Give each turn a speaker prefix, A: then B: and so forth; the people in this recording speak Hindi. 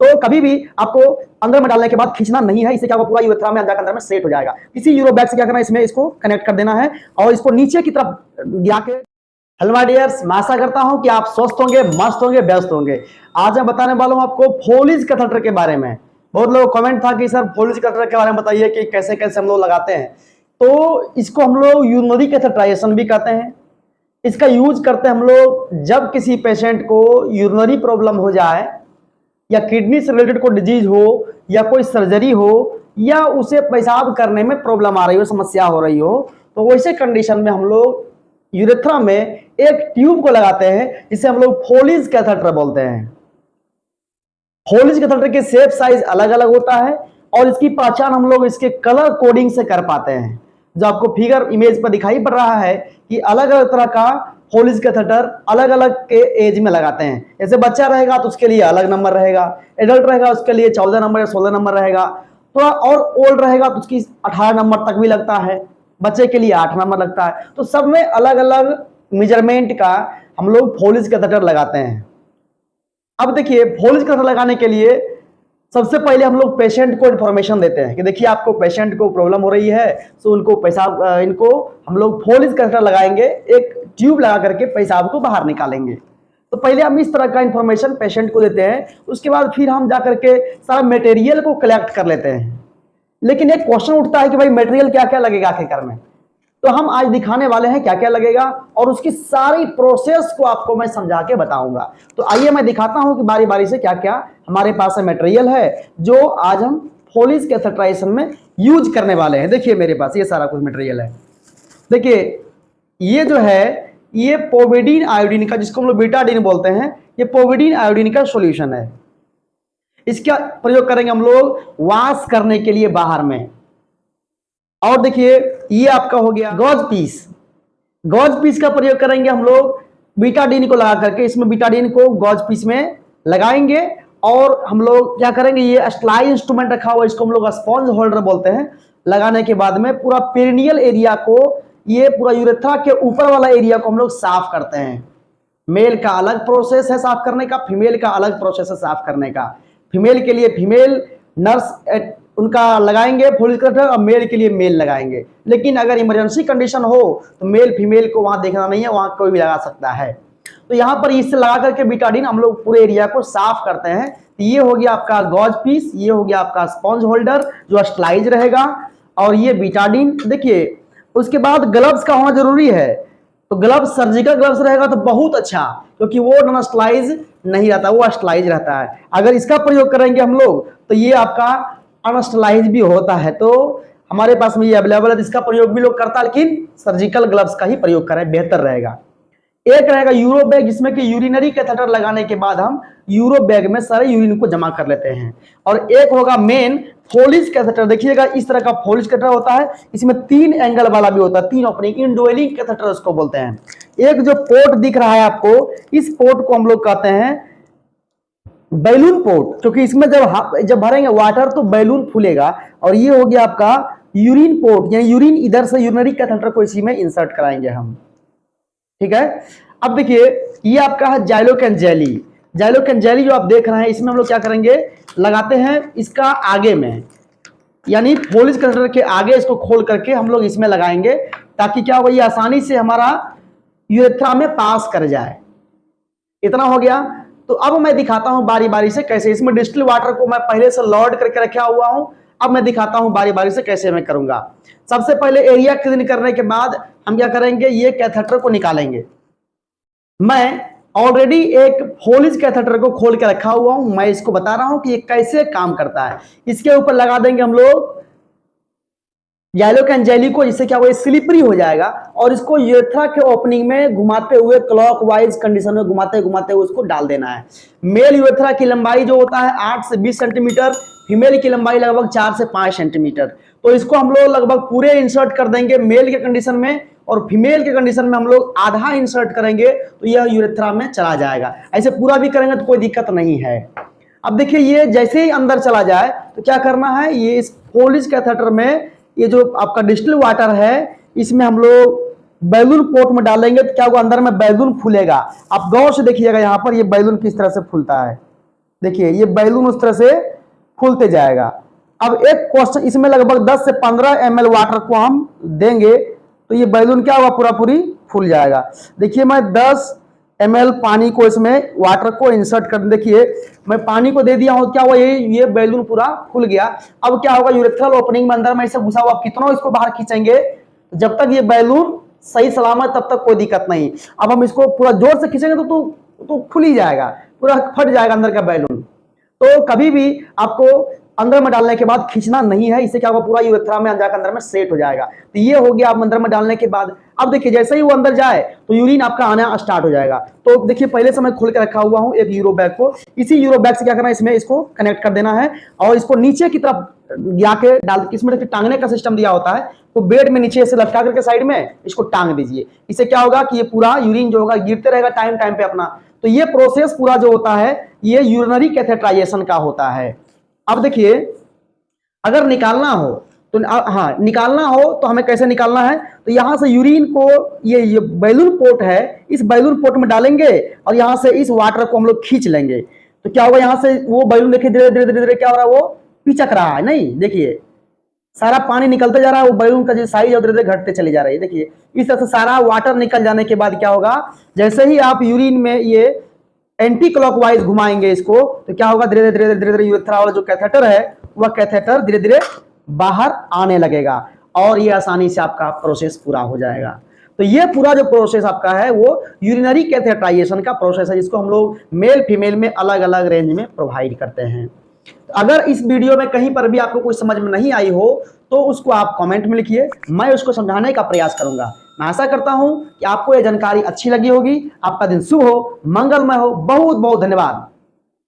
A: तो कभी भी आपको अंदर में डालने के बाद खींचना नहीं है, इससे क्या होगा पूरा यूरेथ्रा में अंदर में सेट हो जाएगा। इसी यूरो बैग से क्या करना है, इसमें इसको कनेक्ट कर देना है और इसको नीचे की तरफ गिरा के। हेलो माय डियर्स, मैं आशा करता हूं कि आप स्वस्थ होंगे, मस्त होंगे, व्यस्त होंगे। आज मैं बताने वाला हूं आपको फोलिज कैथेटर के बारे में। बहुत लोग कमेंट था कि सर फोलिज कैथेटर के बारे में बताइए कि कैसे कैसे हम लोग लगाते हैं। तो इसको हम लोग यूरिनरी कैथेटराइजेशन भी कहते हैं। इसका यूज करते हैं हम लोग जब किसी पेशेंट को यूरिनरी प्रॉब्लम हो जाए या किडनी से रिलेटेड कोई डिजीज हो या कोई सर्जरी हो या उसे पेशाब करने में प्रॉब्लम आ रही हो, समस्या हो रही हो, तो वैसे कंडीशन में हम लोग यूरेथ्रा में एक ट्यूब को लगाते हैं जिसे हम लोग फोलिज कैथेटर बोलते हैं। फोलिज कैथेटर के शेप साइज अलग अलग होता है और इसकी पहचान हम लोग इसके कलर कोडिंग से कर पाते हैं। जो आपको फिगर इमेज पर दिखाई पड़ रहा है कि अलग अलग तरह का फोलिज कैथेटर अलग अलग के एज में लगाते हैं। जैसे बच्चा रहेगा तो उसके लिए अलग नंबर रहेगा, एडल्ट रहेगा उसके लिए 14 नंबर या 16 नंबर रहेगा, थोड़ा और ओल्ड रहेगा तो उसकी 18 नंबर तक भी लगता है, बच्चे के लिए 8 नंबर लगता है। तो सब में अलग अलग मेजरमेंट का हम लोग फोलिज कैथेटर लगाते हैं। अब देखिए, फोलिज कैथेटर लगाने के लिए सबसे पहले हम लोग पेशेंट को इन्फॉर्मेशन देते हैं कि देखिए आपको पेशेंट को प्रॉब्लम हो रही है, तो उनको पेशाब इनको हम लोग फोलिज कैथेटर लगाएंगे, एक ट्यूब लगा करके पेशाब को बाहर निकालेंगे। तो पहले हम इस तरह का इन्फॉर्मेशन पेशेंट को देते हैं, उसके बाद फिर हम जा करके सारा मटेरियल को कलेक्ट कर लेते हैं। लेकिन एक क्वेश्चन उठता है कि भाई मटेरियल क्या क्या लगेगा आखिरकार में, तो हम आज दिखाने वाले हैं क्या क्या लगेगा और उसकी सारी प्रोसेस को आपको मैं समझा के बताऊंगा। तो आइए मैं दिखाता हूं कि बारी बारी से क्या क्या हमारे पास मटेरियल है जो आज हम फोलिज कैथेटराइजेशन में यूज करने वाले हैं। देखिए मेरे पास ये सारा कुछ मटेरियल है। देखिए ये जो है ये पोविडीन आयोडीन का, जिसको हम लोग बीटाडीन बोलते हैं, ये पोविडीन आयोडीन का सॉल्यूशन है। इसका प्रयोग करेंगे हम लोग वॉश करने के लिए बाहर में। और देखिए ये आपका हो गया गॉज पीस। गॉज पीस का प्रयोग करेंगे हम लोग बीटाडीन को लगा करके, इसमें बीटाडीन को गॉज पीस में लगाएंगे और हम लोग क्या करेंगे, ये स्टलाइज इंस्ट्रूमेंट रखा हुआ, इसको हम लोग स्पॉन्ज होल्डर बोलते हैं। लगाने के बाद में पूरा पेरिनियल एरिया को, ये पूरा यूरेथ्रा के ऊपर वाला एरिया को हम लोग साफ करते हैं। मेल का अलग प्रोसेस है साफ करने का, फीमेल का अलग प्रोसेस है साफ करने का। फीमेल के लिए फीमेल नर्स उनका लगाएंगे फोलिज कैथेटर और मेल के लिए मेल लगाएंगे। लेकिन अगर इमरजेंसी कंडीशन हो तो मेल फीमेल को वहां देखना नहीं है, वहां कोई भी लगा सकता है। तो यहाँ पर इससे लगा करके बीटाडीन हम लोग पूरे एरिया को साफ करते हैं। तो ये हो गया आपका गॉज पीस, ये हो गया आपका स्पॉन्ज होल्डर जो स्टलाइज रहेगा, और ये बीटाडीन। देखिए उसके बाद ग्लव्स का होना जरूरी है। तो ग्लव्स सर्जिकल ग्लव्स रहेगा तो बहुत अच्छा, क्योंकि वो नॉन स्टलाइज नहीं रहता, वो स्टलाइज रहता है। अगर इसका प्रयोग करेंगे हम लोग तो ये आपका अनस्टलाइज भी होता है। तो हमारे पास में ये अवेलेबल है, इसका प्रयोग भी लोग करता है, लेकिन सर्जिकल ग्लव्स का ही प्रयोग करें, बेहतर रहेगा। एक रहेगा यूरो बैग, जिसमें कि यूरिनरी कैथेटर लगाने के बाद हम यूरो बैग में सारे यूरिन को जमा कर लेते हैं। और एक होगा मेन फोलिज कैथेटर। देखिएगा इस तरह का फोलिज कैथेटर होता है, इसमें 3 एंगल वाला भी होता है, 3 ओपनिंग, इनडवेलिंग कैथेटर उसको बोलते हैं। एक जो पोर्ट दिख रहा है आपको, इस पोर्ट को हम लोग कहते हैं बैलून पोर्ट, क्योंकि इसमें जब भरेंगे वाटर तो बैलून फूलेगा। और ये हो गया आपका यूरिन पोर्ट, यानी यूरिन इधर से यूरिनरी कैथेटर को इसी में इंसर्ट कराएंगे हम, ठीक है। अब देखिए ये आपका है जाइलोकैन जेली। जाइलोकैन जेली जो आप देख रहे हैं, इसमें हम लोग क्या करेंगे, लगाते हैं इसका आगे में, यानी फोलिज कैथेटर के आगे इसको खोल करके हम लोग इसमें लगाएंगे, ताकि क्या हो, ये आसानी से हमारा यूरेथ्रा में पास कर जाए। इतना हो गया। तो अब मैं दिखाता हूं बारी बारी से कैसे, इसमें डिस्टिल वाटर को मैं पहले से लोड करके रखा हुआ हूं। अब मैं दिखाता हूं बारी बारी से कैसे मैं करूंगा। सबसे पहले एरिया क्लीन करने के बाद हम क्या करेंगे, ये कैथेटर को निकालेंगे। मैं ऑलरेडी एक फोलिज कैथेटर को खोल के रखा हुआ हूं, मैं इसको बता रहा हूं कि ये कैसे काम करता है। इसके ऊपर लगा देंगे हम लोग जाइलोकैन जेली को, जिससे क्या वो स्लिपरी हो जाएगा, और इसको यूरेथ्रा के ओपनिंग में घुमाते हुए क्लॉकवाइज कंडीशन में घुमाते घुमाते हुए उसको डाल देना है। मेल यूरेथ्रा की लंबाई जो होता है 8 से 20 सेंटीमीटर, फीमेल की लंबाई लगभग 4 से 5 सेंटीमीटर। तो इसको हम लोग लगभग पूरे इंसर्ट कर देंगे मेल के कंडीशन में, और फीमेल के कंडीशन में हम लोग आधा इंसर्ट करेंगे, तो यह यूरेथ्रा में चला जाएगा। ऐसे पूरा भी करेंगे तो कोई दिक्कत नहीं है। अब देखिए ये जैसे ही अंदर चला जाए तो क्या करना है, ये इस फोलिज कैथेटर में ये जो आपका डिस्टिल वाटर है, इसमें हम लोग बैलून पोर्ट में डालेंगे। तो क्या होगा, अंदर में बैलून फूलेगा। आप गौर से देखिएगा यहाँ पर ये बैलून किस तरह से फूलता है, देखिए ये बैलून उस तरह से फूलते जाएगा। अब एक क्वेश्चन, इसमें लगभग 10 से 15 ml वाटर को हम देंगे तो ये बैलून क्या होगा, पूरा पूरी फूल जाएगा। देखिए मैं 10 ml पानी को इसमें वाटर को इंसर्ट कर, देखिए मैं पानी को दे दिया हूं, क्या हुआ, ये बैलून पूरा फूल गया। अब क्या होगा, यूरेथ्रल ओपनिंग में अंदर में इसे घुसा हुआ, कितना इसको बाहर खींचेंगे, जब तक ये बैलून सही सलामत तब तक कोई दिक्कत नहीं। अब हम इसको पूरा जोर से खींचेंगे तो खुल ही जाएगा, पूरा फट जाएगा अंदर का बैलून। तो कभी भी आपको अंदर में डालने के बाद खींचना नहीं है, इससे क्या होगा, पूरा यूरेथ्रा में जाकर अंदर में सेट हो जाएगा। तो ये हो गया आप अंदर में डालने के बाद। अब देखिए जैसे ही वो अंदर जाए तो यूरिन आपका आना स्टार्ट हो जाएगा। तो देखिए पहले से मैं खोल के रखा हुआ हूं एक यूरो बैग को, इसी यूरो बैग से क्या करना है, इसमें इसको कनेक्ट कर देना है और इसको नीचे की तरफ गिरा के डाल, इसमें टांगने का सिस्टम दिया होता है, तो बेड में नीचे से लटका करके साइड में इसको टांग दीजिए। इससे क्या होगा कि ये पूरा यूरिन जो होगा गिरते रहेगा टाइम टाइम पे अपना। तो ये प्रोसेस पूरा जो होता है ये यूरिनरी कैथेटराइजेशन का होता है। अब देखिए अगर निकालना हो तो हाँ, निकालना हो तो हमें कैसे निकालना है, तो यहां से यूरिन को ये बैलून पोर्ट है, इस बैलून पोर्ट में डालेंगे और यहां से इस वाटर को हम लोग खींच लेंगे। तो क्या होगा, यहां से वो बैलून देखिए धीरे धीरे धीरे धीरे क्या हो रहा है, वो पिचक रहा है, नहीं देखिए सारा पानी निकलते जा रहा है, वो बैलून का जो साइज है धीरे धीरे घटते चली जा रही है। देखिए इस तरह से सारा वाटर निकल जाने के बाद क्या होगा, जैसे ही आप यूरिन में ये एंटी क्लॉकवाइज घुमाएंगे इसको, तो क्या होगा, धीरे धीरे धीरे धीरे यूरेथ्रा वाला जो कैथेटर है वह कैथेटर धीरे धीरे बाहर आने लगेगा और ये आसानी से आपका प्रोसेस पूरा हो जाएगा। तो ये पूरा जो प्रोसेस आपका है वो यूरिनरी कैथेटराइजेशन का प्रोसेस है, जिसको हम लोग मेल फीमेल में अलग अलग रेंज में प्रोवाइड करते हैं। अगर इस वीडियो में कहीं पर भी आपको कुछ समझ में नहीं आई हो तो उसको आप कमेंट में लिखिए, मैं उसको समझाने का प्रयास करूंगा। मैं आशा करता हूं कि आपको यह जानकारी अच्छी लगी होगी। आपका दिन शुभ हो, मंगलमय हो। बहुत बहुत धन्यवाद।